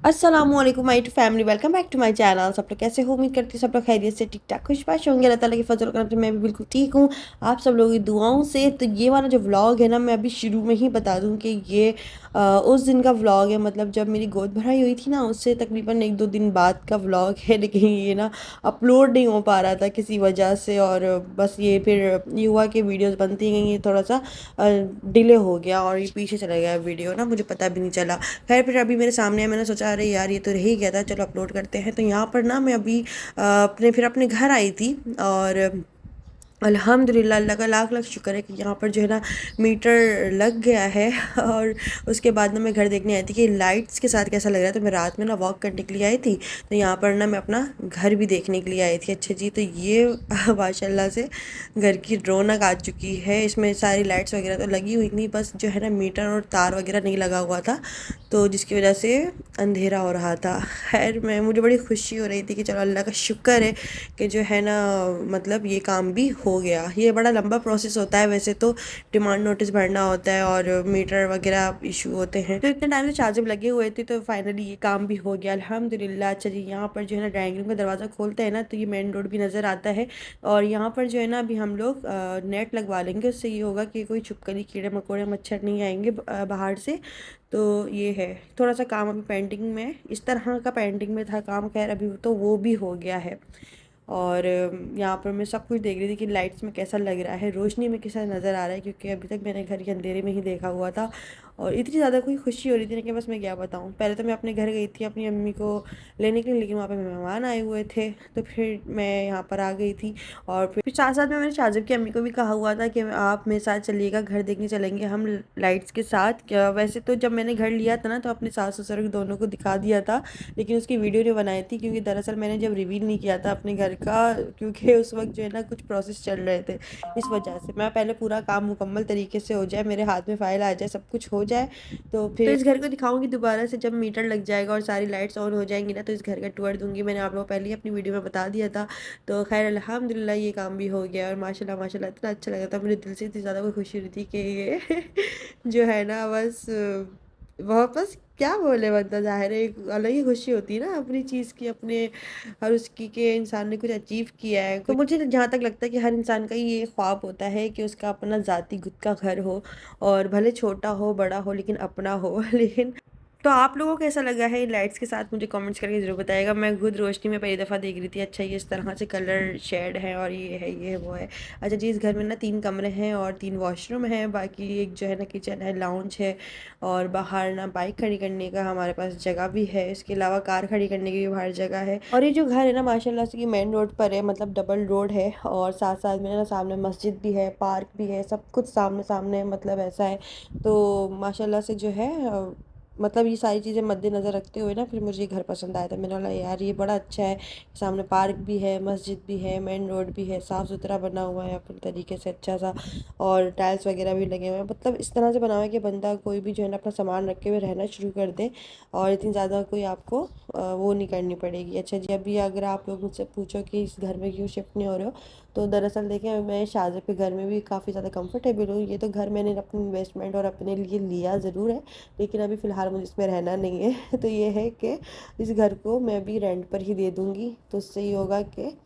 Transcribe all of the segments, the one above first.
अस्सलामुअलैकुम my family, welcome back to my channel. सब लोग कैसे हो? उम्मीद करती हूँ सब लोग खैरियत से ठीक ठाक खुशबाश होंगे। अल्लाह ताला की फजल करम से मैं भी बिल्कुल ठीक हूँ, आप सब लोगों की दुआओं से। तो ये वाला जो व्लॉग है ना, मैं अभी शुरू में ही बता दूँ कि ये उस दिन का व्लॉग है, मतलब जब मेरी गोद भराई हुई थी ना, उससे तकरीबन 1-2 दिन बाद का व्लॉग है। लेकिन ये ना अपलोड नहीं हो पा रहा था किसी वजह से, और बस ये फिर ये हुआ कि वीडियोज़ बनती गई, ये थोड़ा सा डिले हो गया और ये पीछे चला गया वीडियो ना, मुझे पता भी नहीं चला। खैर फिर अभी मेरे सामने है, मैंने सोचा अरे यार ये तो रह ही गया था, चलो अपलोड करते हैं। तो यहाँ पर ना मैं अभी अपने घर आई थी, और अल्हम्दुलिल्लाह अल्लाह का लाख लाख शुक्र है कि यहाँ पर जो है ना मीटर लग गया है। और उसके बाद ना मैं घर देखने आई थी कि लाइट्स के साथ कैसा लग रहा है। तो मैं रात में ना वॉक करने के लिए आई थी, तो यहाँ पर ना मैं अपना घर भी देखने के लिए आई थी। अच्छा जी, तो ये माशाल्लाह से घर की रौनक आ चुकी है। इसमें सारी लाइट्स वगैरह तो लगी हुई थी, बस जो है ना मीटर और तार वगैरह नहीं लगा हुआ था, तो जिसकी वजह से अंधेरा हो रहा था। खैर मुझे बड़ी खुशी हो रही थी कि चलो अल्लाह का शुक्र है कि जो है ना, मतलब ये काम भी हो गया। ये बड़ा लंबा प्रोसेस होता है वैसे तो, डिमांड नोटिस भरना होता है और मीटर वगैरह इशू होते हैं। तो इतने टाइम से चार्जर लगे हुए थे, तो फाइनली ये काम भी हो गया अल्हम्दुलिल्लाह। अच्छा जी, यहाँ पर जो है ना ड्राइंग रूम का दरवाज़ा खोलते हैं ना, तो ये मेन रोड भी नज़र आता है। और यहाँ पर जो है ना अभी हम लोग नेट लगवा लेंगे, उससे ये होगा कि कोई छुपकली कीड़े मकोड़े मच्छर नहीं आएंगे बाहर से। तो ये है थोड़ा सा काम अभी पेंटिंग में, इस तरह का पेंटिंग में था काम। खैर अभी तो वो भी हो गया है। और यहाँ पर मैं सब कुछ देख रही थी कि लाइट्स में कैसा लग रहा है, रोशनी में कैसा नज़र आ रहा है, क्योंकि अभी तक मैंने घर के अंधेरे में ही देखा हुआ था। और इतनी ज़्यादा कोई खुशी हो रही थी ना कि बस मैं क्या बताऊँ। पहले तो मैं अपने घर गई थी अपनी अम्मी को लेने के लिए, लेकिन वहाँ पे मेहमान आए हुए थे, तो फिर मैं यहाँ पर आ गई थी। और फिर साथ साथ में मैंने शाजिब की अम्मी को भी कहा हुआ था कि आप मेरे साथ चलिएगा, घर देखने चलेंगे हम लाइट्स के साथ। क्या वैसे तो जब मैंने घर लिया था ना, तो अपने सास ससुर दोनों को दिखा दिया था, लेकिन उसकी वीडियो नहीं बनाई थी, क्योंकि दरअसल मैंने जब रिवील नहीं किया था अपने घर का, क्योंकि उस वक्त जो है ना कुछ प्रोसेस चल रहे थे। इस वजह से मैं पहले पूरा काम मुकम्मल तरीके से हो जाए, मेरे हाथ में फ़ाइल आ जाए, सब कुछ हो जाए, तो फिर इस घर को दिखाऊंगी दोबारा से। जब मीटर लग जाएगा और सारी लाइट्स ऑन हो जाएंगी ना, तो इस घर का टूर दूंगी। मैंने आप लोगों को पहले ही अपनी वीडियो में बता दिया था। तो खैर अल्हम्दुलिल्लाह ये काम भी हो गया, और माशाल्लाह माशाल्लाह इतना अच्छा लगा था, मुझे दिल से इतनी ज़्यादा कोई खुशी हुई थी कि ये जो है ना बस वापस क्या बोले, बंदा ज़ाहिर है एक अलग ही खुशी होती है ना अपनी चीज़ की, अपने और उसकी के इंसान ने कुछ अचीव किया है। तो मुझे जहाँ तक लगता है कि हर इंसान का ये ख्वाब होता है कि उसका अपना ज़ाती खुद का घर हो, और भले छोटा हो बड़ा हो लेकिन अपना हो। लेकिन तो आप लोगों को कैसा लगा है इन लाइट्स के साथ, मुझे कमेंट्स करके ज़रूर बताइएगा। मैं खुद रोशनी में पहली दफ़ा देख रही थी। अच्छा ये इस तरह से कलर शेड है, और ये है ये है वो है। अच्छा जी, इस घर में ना 3 कमरे हैं और 3 वॉशरूम हैं, बाकी एक जो है ना किचन है, लाउंज है, और बाहर ना बाइक खड़ी करने का हमारे पास जगह भी है। इसके अलावा कार खड़ी करने की भी बाहर जगह है। और ये जो घर है ना माशाल्लाह से, ये मेन रोड पर है, मतलब डबल रोड है, और साथ साथ में ना सामने मस्जिद भी है, पार्क भी है, सब कुछ सामने सामने, मतलब ऐसा है। तो माशाल्लाह से जो है मतलब ये सारी चीज़ें मद्देनज़र रखते हुए ना फिर मुझे ये घर पसंद आया था। मैंने बोला यार ये बड़ा अच्छा है, सामने पार्क भी है, मस्जिद भी है, मेन रोड भी है, साफ़ सुथरा बना हुआ है अपने तरीके से अच्छा सा, और टाइल्स वगैरह भी लगे हुए हैं। मतलब इस तरह से बना हुआ है कि बंदा कोई भी जो है ना अपना सामान रखे हुए रहना शुरू कर दे, और इतनी ज़्यादा कोई आपको वो नहीं करनी पड़ेगी। अच्छा जी, अभी अगर आप लोग मुझसे पूछो कि इस घर में क्यों शिफ्ट नहीं हो रहे हो, तो दरअसल देखें मैं शाज़िब के घर में भी काफ़ी ज़्यादा कंफर्टेबल हूँ। ये तो घर मैंने अपनी इन्वेस्टमेंट और अपने लिए लिया ज़रूर है, लेकिन अभी फ़िलहाल मुझे इसमें रहना नहीं है। तो ये है कि इस घर को मैं भी रेंट पर ही दे दूँगी, तो उससे ये होगा कि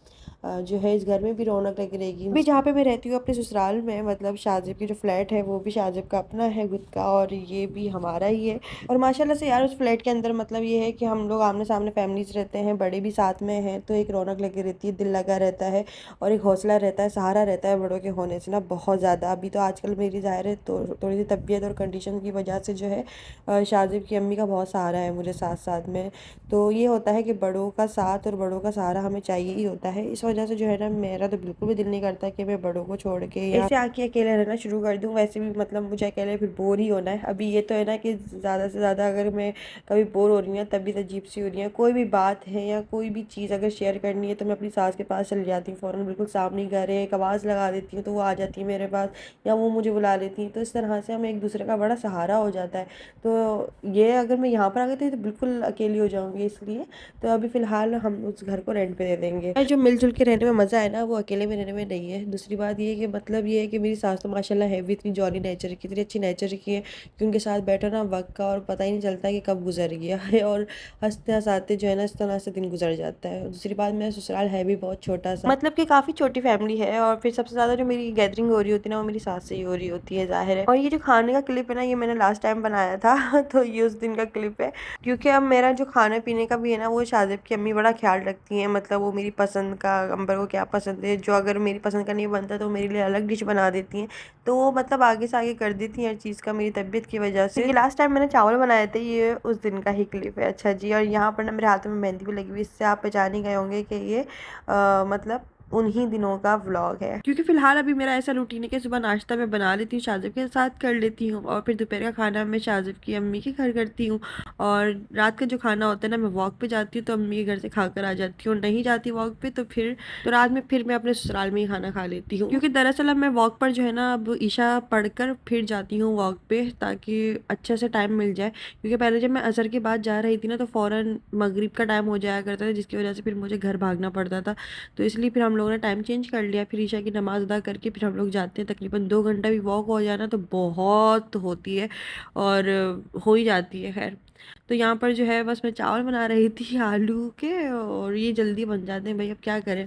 जो है इस घर में भी रौनक लगी रहेगी। अभी जहाँ पे मैं रहती हूँ अपने ससुराल में, मतलब शाजिब की जो फ्लैट है वो भी शाजिब का अपना है खुद का, और ये भी हमारा ही है। और माशाल्लाह से यार उस फ्लैट के अंदर मतलब ये है कि हम लोग आमने सामने फैमिलीज रहते हैं, बड़े भी साथ में हैं, तो एक रौनक लगी रहती है, दिल लगा रहता है, और एक हौसला रहता है, सहारा रहता है बड़ों के होने से ना बहुत ज़्यादा। अभी तो आजकल मेरी ज़ाहिर है तो थोड़ी सी तबीयत और कंडीशन की वजह से जो है शाजिब की अम्मी का बहुत सहारा है मुझे साथ साथ में। तो ये होता है कि बड़ों का साथ और बड़ों का सहारा हमें चाहिए ही होता है। इस वजह से जो है ना मेरा तो बिल्कुल भी दिल नहीं करता कि मैं बड़ों को छोड़ के या ऐसे आके अकेले रहना शुरू कर दूँ। वैसे भी मतलब मुझे अकेले फिर बोर ही होना है। अभी ये तो है ना कि ज़्यादा से ज़्यादा अगर मैं कभी बोर हो रही हूँ, तबीयत अजीब सी हो रही है, कोई भी बात है या कोई भी चीज़ अगर शेयर करनी है, तो मैं अपनी सास के पास चली जाती हूँ फ़ौरन, बिल्कुल सामने घर है, एक आवाज़ लगा देती हूँ तो वो आ जाती है मेरे पास, या वो मुझे बुला लेती हैं। तो इस तरह से हमें एक दूसरे का बड़ा सहारा हो जाता है। तो ये अगर मैं यहाँ पर आ गई थी तो बिल्कुल अकेली हो जाऊँगी, इसलिए तो अभी फ़िलहाल हम उस घर को रेंट पे दे देंगे। जो मिलजुल के रहने में मज़ा है ना, वो अकेले में रहने में नहीं है। दूसरी बात ये है कि मतलब ये है कि मेरी सास तो माशाल्लाह है भी इतनी जॉली नेचर की, इतनी अच्छी नेचर की है कि उनके साथ बैठो ना वक्त का और पता ही नहीं चलता कि कब गुजर गया है और हँसते हँसाते जो है ना इस तरह से दिन गुजर जाता है। दूसरी बात मेरा ससुराल है भी बहुत छोटा सा, मतलब कि काफ़ी छोटी फैमिली है और फिर सबसे ज़्यादा जो मेरी गैदरिंग हो रही होती है ना वो मेरी सास से ही हो रही होती है, ज़ाहिर है। और ये जो खाने का क्लिप है ना ये मैंने लास्ट टाइम बनाया था तो ये उस दिन का क्लिप है, क्योंकि अब मेरा जो खाने पीने का भी है ना वो शाज़िब की अम्मी बड़ा ख्याल रखती हैं। मतलब वो मेरी पसंद का, अंबर को क्या पसंद है, जो अगर मेरी पसंद का नहीं बनता तो मेरे लिए अलग डिश बना देती हैं। तो वो मतलब आगे से आगे कर देती हैं हर चीज़ का मेरी तबीयत की वजह से। ये लास्ट टाइम मैंने चावल बनाए थे, ये उस दिन का ही क्लिप है। अच्छा जी, और यहाँ पर ना मेरे हाथों में मेहंदी भी लगी हुई, इससे आप पहचान ही गए होंगे कि ये मतलब उन्हीं दिनों का व्लॉग है। क्योंकि फिलहाल अभी मेरा ऐसा रूटीन है कि सुबह नाश्ता मैं बना लेती हूँ, शाज़िब के साथ कर लेती हूँ और फिर दोपहर का खाना मैं शाज़िब की अम्मी के घर करती हूँ और रात का जो खाना होता है ना मैं वॉक पे जाती हूँ तो अम्मी के घर से खाकर आ जाती हूँ। नहीं जाती वॉक पे तो फिर तो रात में फिर मैं अपने ससुराल में ही खाना खा लेती हूँ, क्योंकि दरअसल अब मैं वॉक पर जो है ना अब ईशा पढ़कर फिर जाती हूँ वॉक पे ताकि अच्छे से टाइम मिल जाए। क्योंकि पहले जब मैं असर के बाद जा रही थी ना तो फ़ौरन मगरिब का टाइम हो जाया करता था, जिसकी वजह से फिर मुझे घर भागना पड़ता था। तो इसलिए फिर हम लोगों ने टाइम चेंज कर लिया, फिर ईशा की नमाज़ अदा करके फिर हम लोग जाते हैं। तकरीबन 2 घंटा भी वॉक हो जाना तो बहुत होती है और हो ही जाती है। खैर, तो यहाँ पर जो है बस मैं चावल बना रही थी आलू के और ये जल्दी बन जाते हैं भाई, अब क्या करें,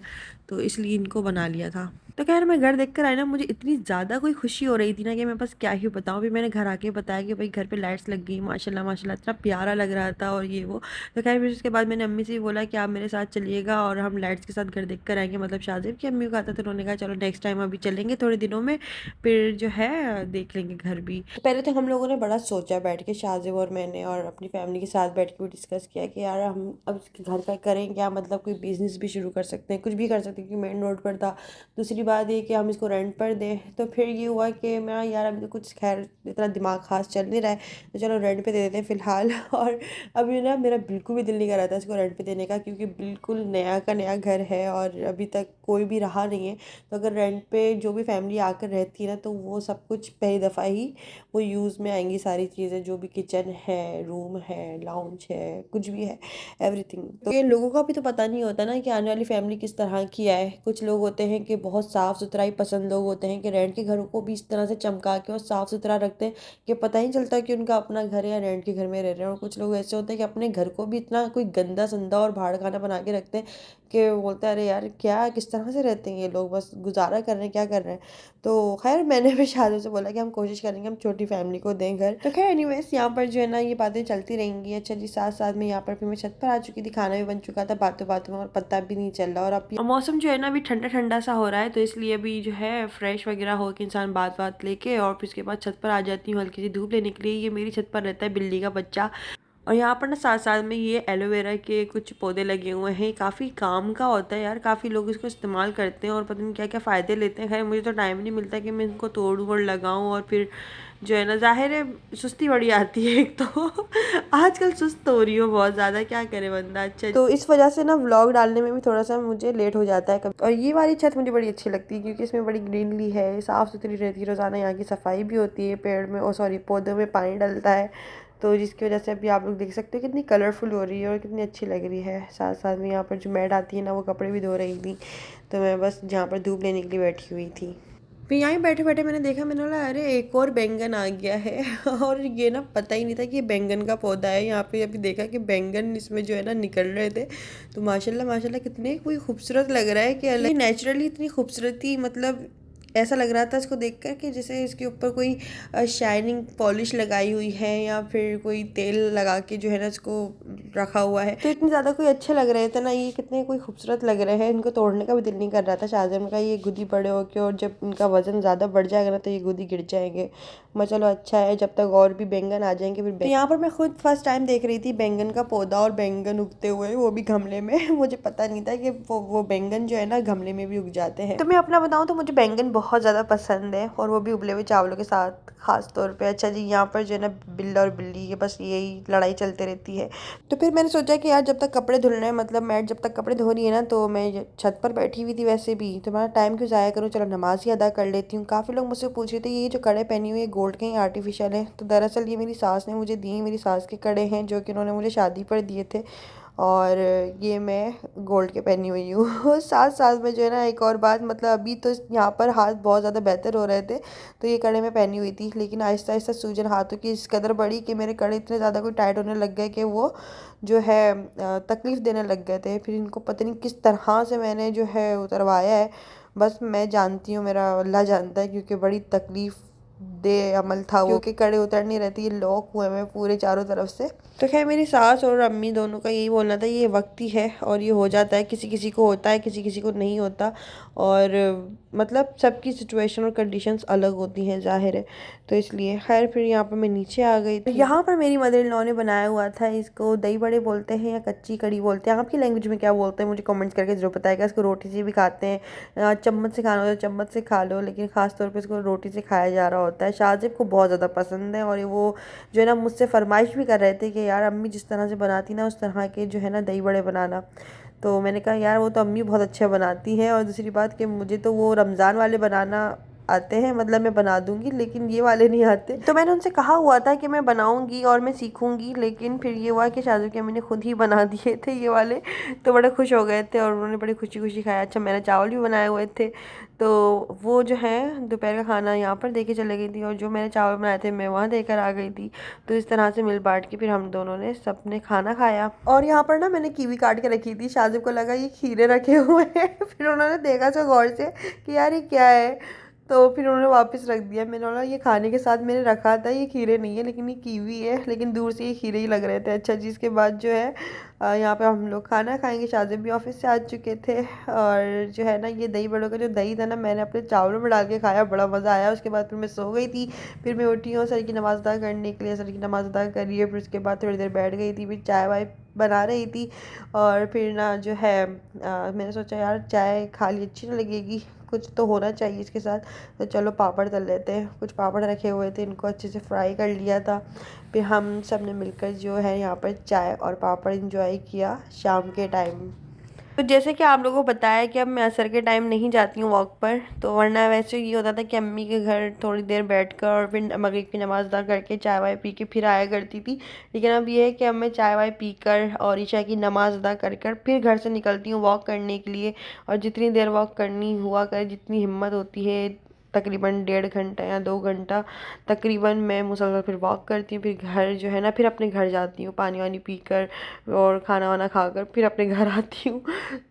तो इसलिए इनको बना लिया था। तो खैर मैं घर देख कर आई ना मुझे इतनी ज़्यादा कोई खुशी हो रही थी ना कि मैं बस क्या ही बताऊँ। फिर मैंने घर आके बताया कि भाई घर पे लाइट्स लग गई, माशाल्लाह माशाल्लाह इतना प्यारा लग रहा था और ये वो। तो खैर फिर उसके बाद मैंने अम्मी से भी बोला कि आप मेरे साथ चलिएगा और हम लाइट्स के साथ घर देख कर आएंगे। मतलब शाज़िब की अम्मी को आता, तो उन्होंने कहा चलो नेक्स्ट टाइम अभी चलेंगे थोड़े दिनों में, फिर जो है देख लेंगे घर भी। तो पहले तो हम लोगों ने बड़ा सोचा बैठ के, शाज़िब और मैंने और अपनी फैमिली के साथ बैठ के भी डिस्कस किया कि यार हम अब इसके घर का करें क्या, मतलब कोई बिज़नेस भी शुरू कर सकते हैं, कुछ भी कर सकते हैं क्योंकि मेन रोड पर था। दूसरी बात ये कि हम इसको रेंट पर दें, तो फिर ये हुआ कि मैं यार अभी तो कुछ खैर इतना दिमाग खास चल नहीं रहा है, तो चलो रेंट पे दे देते हैं फ़िलहाल और अभी ना मेरा बिल्कुल भी दिल नहीं कर रहा था इसको रेंट पे देने का, क्योंकि बिल्कुल नया का नया घर है और अभी तक कोई भी रहा नहीं है। तो अगर रेंट पे जो भी फैमिली आकर रहती है ना तो वो सब कुछ पहली दफ़ा ही वो यूज़ में आएंगी, सारी चीज़ें जो भी किचन है, रूम है, लाउंज है, कुछ भी है, एवरीथिंग। तो ये लोगों का भी तो पता नहीं होता ना कि आने वाली फैमिली किस तरह की है। कुछ लोग होते हैं कि बहुत साफ़ सुथराई पसंद लोग होते हैं कि रेंट के घरों को भी इस तरह से चमका के और साफ़ सुथरा रखते हैं कि पता ही नहीं चलता कि उनका अपना घर है या रेंट के घर में रह रहे हैं। और कुछ लोग ऐसे होते हैं कि अपने घर को भी इतना कोई गंदा संदा और भाड़ खाना बना के रखते हैं कि बोलते हैं अरे यार क्या किस तरह से रहते हैं ये लोग, बस गुजारा कर रहे हैं, क्या कर रहे हैं। तो खैर मैंने भी शादी से बोला कि हम कोशिश करेंगे हम छोटी फैमिली को दें घर। तो खैर एनीवेज यहाँ पर जो है ना ये बातें चलती रहेंगी। अच्छा जी, साथ साथ में यहाँ पर फिर मैं छत पर आ चुकी थी, खाना भी बन चुका था, बातों बातों में और पता भी नहीं चल रहा। और अब मौसम जो है ना अभी ठंडा ठंडा सा हो रहा है, तो इसलिए अभी जो है फ्रेश वगैरह हो के इंसान बात बात लेके और फिर उसके बाद छत पर आ जाती हूँ हल्की सी धूप लेने के लिए। ये मेरी छत पर रहता है बिल्ली का बच्चा। और यहाँ पर ना साथ साथ में ये एलोवेरा के कुछ पौधे लगे हुए हैं, काफ़ी काम का होता है यार, काफ़ी लोग इसको इस्तेमाल करते हैं और पता नहीं क्या क्या फ़ायदे लेते हैं। खैर मुझे तो टाइम नहीं मिलता कि मैं इनको तोड़ूँ और लगाऊँ, और फिर जो है ना जाहिर है सुस्ती बड़ी आती है एक तो आजकल सुस्त हो रही हो बहुत ज़्यादा, क्या करे बंदा। अच्छा, तो इस वजह से ना व्लॉग डालने में भी थोड़ा सा मुझे लेट हो जाता है कभी। और ये वाली छत मुझे बड़ी अच्छी लगती है क्योंकि इसमें बड़ी ग्रीनरी है, साफ़ सुथरी रहती है, रोज़ाना यहाँ की सफाई भी होती है, पेड़ में सॉरी पौधों में पानी डलता है, तो जिसकी वजह से अभी आप लोग देख सकते हो कितनी कलरफुल हो रही है और कितनी अच्छी लग रही है। साथ साथ में यहाँ पर जो मैड आती है ना वो कपड़े भी धो रही थी, तो मैं बस जहाँ पर धूप लेने के लिए बैठी हुई थी। फिर यहीं बैठे बैठे मैंने देखा, मैंने बोला अरे एक और बैंगन आ गया है और ये ना पता ही नहीं था कि ये बैंगन का पौधा है। यहाँ पे अभी देखा कि बैंगन इसमें जो है ना निकल रहे थे, तो माशाल्लाह माशाल्लाह कितने कोई खूबसूरत लग रहा है कि अलग नेचुरली इतनी खूबसूरती, मतलब ऐसा लग रहा था इसको देखकर कि जैसे इसके ऊपर कोई शाइनिंग पॉलिश लगाई हुई है या फिर कोई तेल लगा के जो है ना इसको रखा हुआ है। तो इतने ज़्यादा कोई अच्छे लग रहे थे ना, ये कितने कोई खूबसूरत लग रहे हैं, इनको तोड़ने का भी दिल नहीं कर रहा था। शाहजहां का ये गुदी बड़े होके और जब इनका वजन ज़्यादा बढ़ जाएगा ना तो ये गुदी गिर जाएंगे। मैं चलो अच्छा है जब तक और भी बैंगन आ जाएंगे फिर। तो यहाँ पर मैं खुद फर्स्ट टाइम देख रही थी बैंगन का पौधा और बैंगन उगते हुए, वो भी गमले में मुझे पता नहीं था कि वो बैंगन जो है ना गमले में भी उग जाते हैं। तो मैं अपना बताऊँ तो मुझे बैंगन बहुत ज़्यादा पसंद है और वो भी उबले हुए चावलों के साथ खास तौर पे। अच्छा जी, यहाँ पर जो है ना बिल्ला और बिल्ली के बस यही लड़ाई चलती रहती है। तो फिर मैंने सोचा कि यार जब तक कपड़े धुल रहे हैं, मतलब मैट जब तक कपड़े धो रही है ना, तो मैं छत पर बैठी हुई थी वैसे भी, तो मैं टाइम क्यों ज़ाया करूँ, चलो नमाज ही अदा कर लेती हूँ। काफ़ी लोग मुझसे पूछ रहे थे ये जो कड़े पहनी हुई है गोल्ड के ही आर्टिफिशियल है, तो दरअसल ये मेरी सास ने मुझे दी, मेरी सास के कड़े हैं जो कि उन्होंने मुझे शादी पर दिए थे। और ये मैं गोल्ड के पहनी हुई हूँ। साथ साथ में जो है ना एक और बात, मतलब अभी तो यहाँ पर हाथ बहुत ज़्यादा बेहतर हो रहे थे तो ये कड़े में पहनी हुई थी, लेकिन आहिस्ता आहिस्ता सूजन हाथों की इस कदर बढ़ी कि मेरे कड़े इतने ज़्यादा कोई टाइट होने लग गए कि वो जो है तकलीफ़ देने लग गए थे। फिर इनको पता नहीं किस तरह से मैंने जो है उतरवाया है, बस मैं जानती हूँ, मेरा अल्लाह जानता है, क्योंकि बड़ी तकलीफ़ दे अमल था वो, क्योंकि कड़े उतर नहीं रहती, ये लॉक हुए मैं पूरे चारों तरफ से। तो खैर मेरी सास और अम्मी दोनों का यही बोलना था, ये वक्त ही है और ये हो जाता है, किसी किसी को होता है, किसी किसी को नहीं होता। और मतलब सबकी सिचुएशन और कंडीशंस अलग होती हैं, जाहिर है। तो इसलिए खैर फिर यहाँ पर मैं नीचे आ गई थी। यहाँ पर मेरी मदर इन लॉ ने बनाया हुआ था, इसको दही बड़े बोलते हैं या कच्ची कड़ी बोलते हैं, आपकी लैंग्वेज में क्या बोलते हैं मुझे कमेंट्स करके जरूर बताएगा। इसको रोटी से भी खाते हैं, चम्मच से खाना हो तो चम्मच से खा लो, लेकिन ख़ास तौर पे इसको रोटी से खाया जा रहा होता है। शाहज़ेब को बहुत ज़्यादा पसंद है और वो जो है ना मुझसे फरमाइश भी कर रहे थे कि यार अम्मी जिस तरह से बनाती ना उस तरह के जो है ना दही बड़े बनाना। तो मैंने कहा यार वो तो अम्मी बहुत अच्छे बनाती हैं, और दूसरी बात कि मुझे तो वो रमज़ान वाले बनाना आते हैं, मतलब मैं बना दूंगी, लेकिन ये वाले नहीं आते। तो मैंने उनसे कहा हुआ था कि मैं बनाऊंगी और मैं सीखूंगी, लेकिन फिर ये हुआ कि शादी की अम्मी ने खुद ही बना दिए थे ये वाले। तो बड़े खुश हो गए थे और उन्होंने बड़ी खुशी खुशी खाया। अच्छा मैंने चावल भी बनाए हुए थे, तो वो जो है दोपहर का खाना यहाँ पर दे के चले गई थी, और जो मैंने चावल बनाए थे मैं वहाँ देकर आ गई थी। तो इस तरह से मिल बांट के फिर हम दोनों ने सबने खाना खाया। और यहाँ पर ना मैंने कीवी काट के रखी थी, शाहज़ेब को लगा ये खीरे रखे हुए हैं। फिर उन्होंने देखा तो गौर से कि यार ये क्या है, तो फिर उन्होंने वापस रख दिया। मैंने बोला ये खाने के साथ मैंने रखा था, ये खीरे नहीं है, लेकिन ये कीवी है, लेकिन दूर से ये खीरे ही लग रहे थे। अच्छा जी, इसके बाद जो है यहाँ पे हम लोग खाना खाएंगे। शाहज़ेब भी ऑफिस से आ चुके थे, और जो है ना ये दही बड़ों का जो दही था ना मैंने अपने चावलों में डाल के खाया, बड़ा मज़ा आया। उसके बाद फिर मैं सो गई थी। फिर मैं उठी हूँ सर की नमाज़ अदा करने के लिए, सर की नमाज़ अदा करिए, फिर उसके बाद थोड़ी देर बैठ गई थी, फिर चाय वाय बना रही थी। और फिर ना जो है मैंने सोचा यार चाय खाली अच्छी नहीं लगेगी, कुछ तो होना चाहिए इसके साथ। तो चलो पापड़ तल लेते हैं। कुछ पापड़ रखे हुए थे, इनको अच्छे से फ्राई कर लिया था। फिर हम सब ने मिलकर जो है यहाँ पर चाय और पापड़ इंजॉय किया शाम के टाइम। तो जैसे कि आप लोगों को बताया कि अब मैं असर के टाइम नहीं जाती हूँ वॉक पर, तो वरना वैसे ये होता था कि अम्मी के घर थोड़ी देर बैठकर और फिर मगरिब की नमाज़ अदा करके चाय वाय पी के फिर आया करती थी। लेकिन अब ये है कि अब मैं चाय वाय पीकर और ईशा की नमाज़ अदा कर फिर घर से निकलती हूँ वॉक करने के लिए। और जितनी देर वॉक करनी हुआ करे, जितनी हिम्मत होती है, तकरीबन 1.5 घंटा या 2 घंटा तकरीबन मैं मुसलसल फिर वॉक करती हूँ। फिर घर जो है ना फिर अपने घर जाती हूँ पानी वानी पीकर और खाना वाना खाकर फिर अपने घर आती हूँ।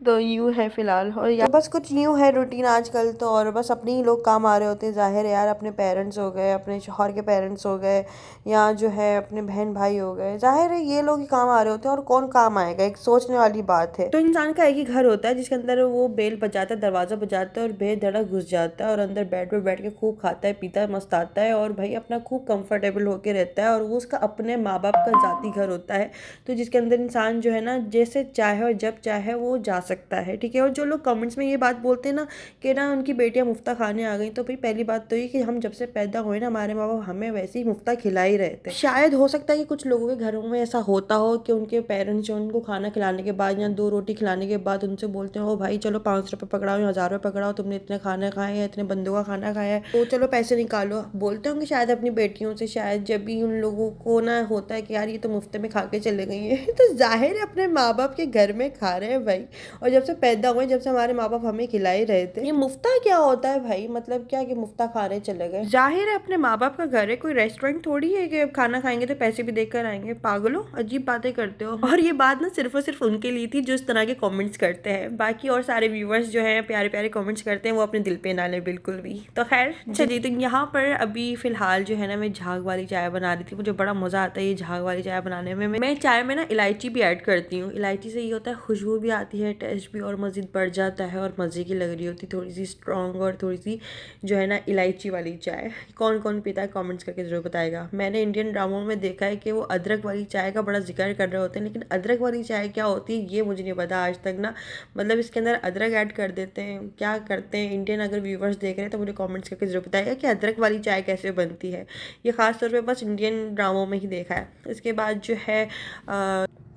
तो यूँ है फ़िलहाल, और तो बस कुछ यूँ है रूटीन आजकल तो। और बस अपने ही लोग काम आ रहे होते हैं, ज़ाहिर है यार, अपने पेरेंट्स हो गए, अपने शौहर के पेरेंट्स हो गए, या जो है अपने बहन भाई हो गए, ज़ाहिर है ये लोग ही काम आ रहे होते हैं, और कौन काम आएगा, एक सोचने वाली बात है। तो इंसान का एक ही घर होता है जिसके अंदर वो बेल बजाता है, दरवाज़ा बजाता है और बेधड़क घुस जाता है, और अंदर बेड पर बैठ के खूब खाता है पीता है मस्त आता है, और भाई अपना खूब कंफर्टेबल होके रहता है। और वो उसका अपने माँ बाप का ज़ाती घर होता है, तो जिसके अंदर इंसान जो है ना जैसे चाहे और जब चाहे वो जा सकता है, ठीक है। और जो लोग कमेंट्स में ये बात बोलते हैं ना कि ना उनकी बेटियां मुफ्ता खाने आ गई, तो भाई पहली बात तो ये कि हम जब से पैदा हुए ना हमारे माँ बाप हमें वैसे ही मुफ्ता खिला ही रहे थे। शायद हो सकता है कि कुछ लोगों के घरों में ऐसा होता हो कि उनके पेरेंट्स जो उनको खाना खिलाने के बाद या 2 रोटी खिलाने के बाद उनसे बोलते हो भाई चलो 500 रुपये पकड़ाओ या 1000 रुपये पकड़ाओ, तुमने इतने खाना खाए या इतने बंदों का खाना खाया है तो चलो पैसे निकालो, बोलते होंगे शायद अपनी बेटियों से। शायद जब भी उन लोगों को ना होता है कि यार ये तो मुफ्त में खा के चले गई है, तो जाहिर है अपने माँ बाप के घर में खा रहे हैं भाई। और जब से पैदा हुए, जब से हमारे माँ बाप हमें खिला ही रहे थे, ये मुफ्ता क्या होता है भाई, मतलब क्या कि मुफ्ता खा रहे चले गए। जाहिर है अपने माँ बाप का घर है, कोई रेस्टोरेंट थोड़ी है कि अब खाना खाएंगे तो पैसे भी देकर आएंगे। पागलो, अजीब बातें करते हो। और ये बात ना सिर्फ और सिर्फ उनके लिए थी जो इस तरह के कमेंट्स करते हैं, बाकी और सारे व्यूवर्स जो हैं प्यारे प्यारे कमेंट्स करते हैं वो अपने दिल पे ना ले बिल्कुल भी। तो खैर चलिए, तो यहाँ पर अभी फिलहाल जो है ना मैं झाग वाली चाय बना रही थी। मुझे बड़ा मज़ा आता है ये झाग वाली चाय बनाने में। मैं चाय में ना इलायची भी ऐड करती हूँ। इलायची से ये होता है खुशबू भी आती है, टेस्ट भी और मज़ीद बढ़ जाता है, और मज़े की लग रही होती थोड़ी सी स्ट्रॉन्ग और थोड़ी सी जो है ना इलायची वाली चाय। कौन कौन पीता है कमेंट्स करके ज़रूर बताएगा। मैंने इंडियन ड्रामों में देखा है कि वो अदरक वाली चाय का बड़ा जिक्र कर रहे होते हैं, लेकिन अदरक वाली चाय क्या होती है ये मुझे नहीं पता आज तक ना। मतलब इसके अंदर अदरक ऐड कर देते हैं, क्या करते हैं इंडियन अगर व्यूवर्स देख रहे हैं तो मुझे कमेंट्स करके ज़रूर बताएगा कि अदरक वाली चाय कैसे बनती है। ये ख़ास तौर पे बस इंडियन ड्रामों में ही देखा है। इसके बाद जो है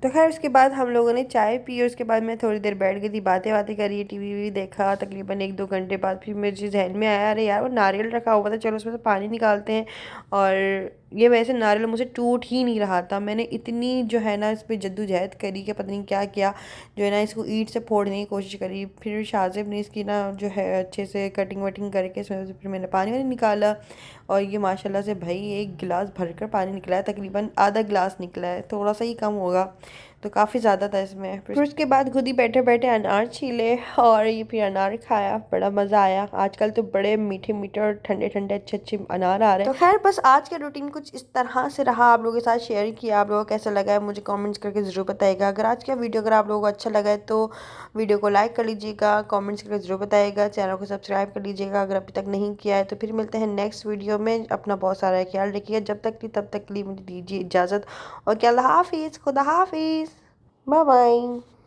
तो खैर उसके बाद हम लोगों ने चाय पी, और उसके बाद मैं थोड़ी देर बैठ गई थी, बातें बातें करी, टीवी वी देखा। तकरीबन 1-2 घंटे बाद फिर मुझे जहन में आया अरे यार वो नारियल रखा हुआ था, चलो उसमें से पानी निकालते हैं और ये वैसे नारियल मुझसे टूट ही नहीं रहा था। मैंने इतनी जो है ना इस पे जद्दोजहद करी कि पता नहीं क्या किया, जो है ना इसको ईंट से फोड़ने की कोशिश करी। फिर शाजिब ने इसकी ना जो है अच्छे से कटिंग वटिंग करके इसमें से फिर मैंने पानी वानी निकाला, और ये माशाल्लाह से भाई एक गिलास भरकर पानी निकला है, तकरीबन आधा गिलास निकला है, थोड़ा सा ही कम होगा, तो काफ़ी ज़्यादा था इसमें। फिर उसके बाद खुद ही बैठे बैठे अनार छीले और ये फिर अनार खाया, बड़ा मज़ा आया। आजकल तो बड़े मीठे मीठे और ठंडे ठंडे अच्छे अच्छे अनार आ रहे हैं। तो खैर बस आज का रूटीन कुछ इस तरह से रहा, आप लोगों के साथ शेयर किया। आप लोगों को कैसा लगा है मुझे कमेंट्स करके ज़रूर बताइएगा। अगर आज का वीडियो अगर आप लोगों को अच्छा लगा है तो वीडियो को लाइक कर लीजिएगा, कमेंट्स करके ज़रूर बताइएगा, चैनल को सब्सक्राइब कर लीजिएगा अगर अभी तक नहीं किया है। तो फिर मिलते हैं नेक्स्ट वीडियो में। अपना बहुत सारा ख्याल रखिएगा, जब तक की तब तक के लिए मुझे दीजिए इजाज़त, और क्या, अल्लाह हाफिज़, खुदा हाफिज़, बाय बाय।